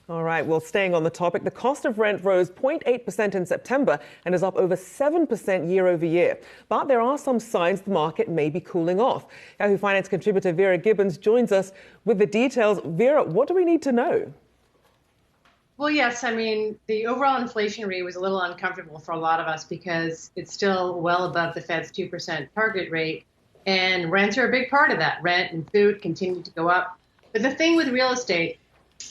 All right, well, staying on the topic, the cost of rent rose 0.8% in September and is up over 7% year over year. But there are some signs the market may be cooling off. Yahoo Finance contributor Vera Gibbons joins us with the details. Vera, what do we need to know? Well, yes, I mean, the overall inflation rate was a little uncomfortable for a lot of us because it's still well above the Fed's 2% target rate. And rents are a big part of that. Rent and food continue to go up. But the thing with real estate,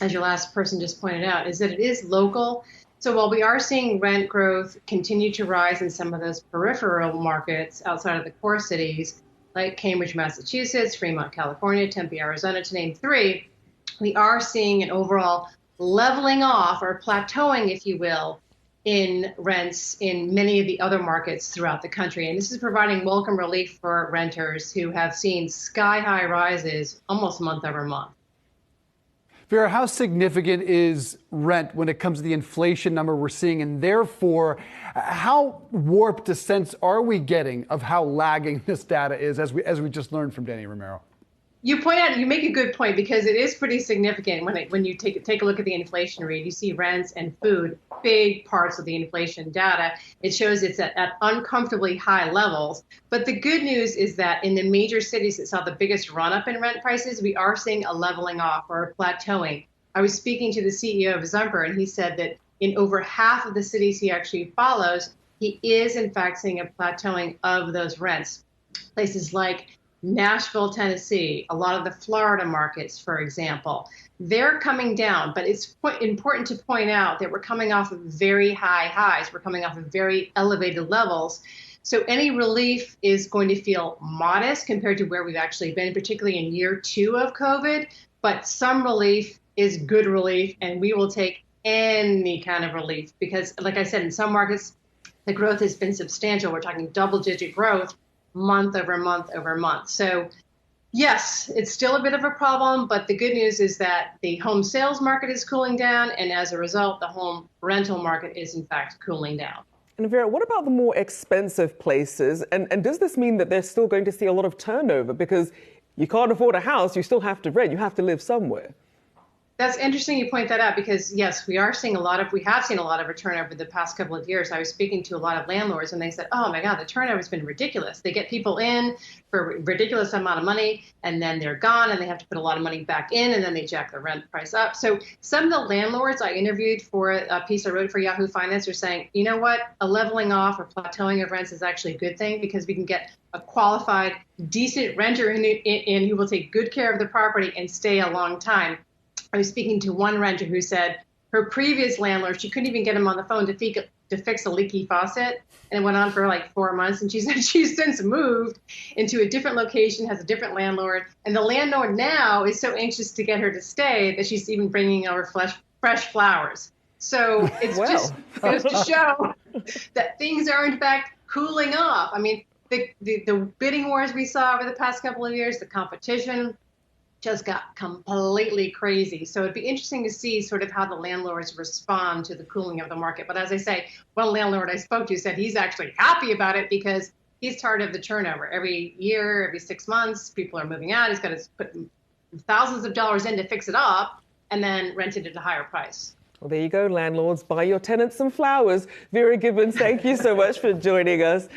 as your last person just pointed out, is that it is local. So while we are seeing rent growth continue to rise in some of those peripheral markets outside of the core cities, like Cambridge, Massachusetts, Fremont, California, Tempe, Arizona, to name three, we are seeing an overall leveling off or plateauing, if you will, in rents in many of the other markets throughout the country. And this is providing welcome relief for renters who have seen sky-high rises almost month over month. Vera, how significant is rent when it comes to the inflation number we're seeing? And therefore, how warped a sense are we getting of how lagging this data is, as we just learned from Danny Romero? You point out, you make a good point, because it is pretty significant when you take a look at the inflation rate. You see rents and food, big parts of the inflation data. It shows it's at uncomfortably high levels. But the good news is that in the major cities that saw the biggest run up in rent prices, we are seeing a leveling off or a plateauing. I was speaking to the CEO of Zumper, and he said that in over half of the cities he actually follows, he is in fact seeing a plateauing of those rents. Places like Nashville, Tennessee, a lot of the Florida markets, for example, they're coming down. But it's important to point out that we're coming off of very high highs. We're coming off of very elevated levels. So any relief is going to feel modest compared to where we've actually been, particularly in year 2 of COVID. But some relief is good relief, and we will take any kind of relief because, like I said, in some markets, the growth has been substantial. We're talking double-digit growth month over month over month. So yes, it's still a bit of a problem, but the good news is that the home sales market is cooling down, and as a result, the home rental market is in fact cooling down. And Vera, what about the more expensive places? And does this mean that they're still going to see a lot of turnover? Because you can't afford a house, you still have to rent, you have to live somewhere. That's interesting you point that out, because yes, we have seen a lot of a turnover the past couple of years. I was speaking to a lot of landlords, and they said, oh my God, the turnover has been ridiculous. They get people in for a ridiculous amount of money, and then they're gone, and they have to put a lot of money back in, and then they jack the rent price up. So some of the landlords I interviewed for a piece I wrote for Yahoo Finance are saying, you know what, a leveling off or plateauing of rents is actually a good thing, because we can get a qualified, decent renter in who will take good care of the property and stay a long time. I was speaking to one renter who said her previous landlord, she couldn't even get him on the phone to fix a leaky faucet. And it went on for like 4 months. And she said she's since moved into a different location, has a different landlord. And the landlord now is so anxious to get her to stay that she's even bringing over fresh flowers. So it's just goes to show that things are in fact cooling off. I mean, the bidding wars we saw over the past couple of years, the competition just got completely crazy. So it'd be interesting to see sort of how the landlords respond to the cooling of the market. But as I say, one landlord I spoke to said he's actually happy about it because he's tired of the turnover. Every year, every 6 months, people are moving out. He's got to put thousands of dollars in to fix it up and then rent it at a higher price. Well, there you go, landlords. Buy your tenants some flowers. Vera Gibbons, thank you so much for joining us.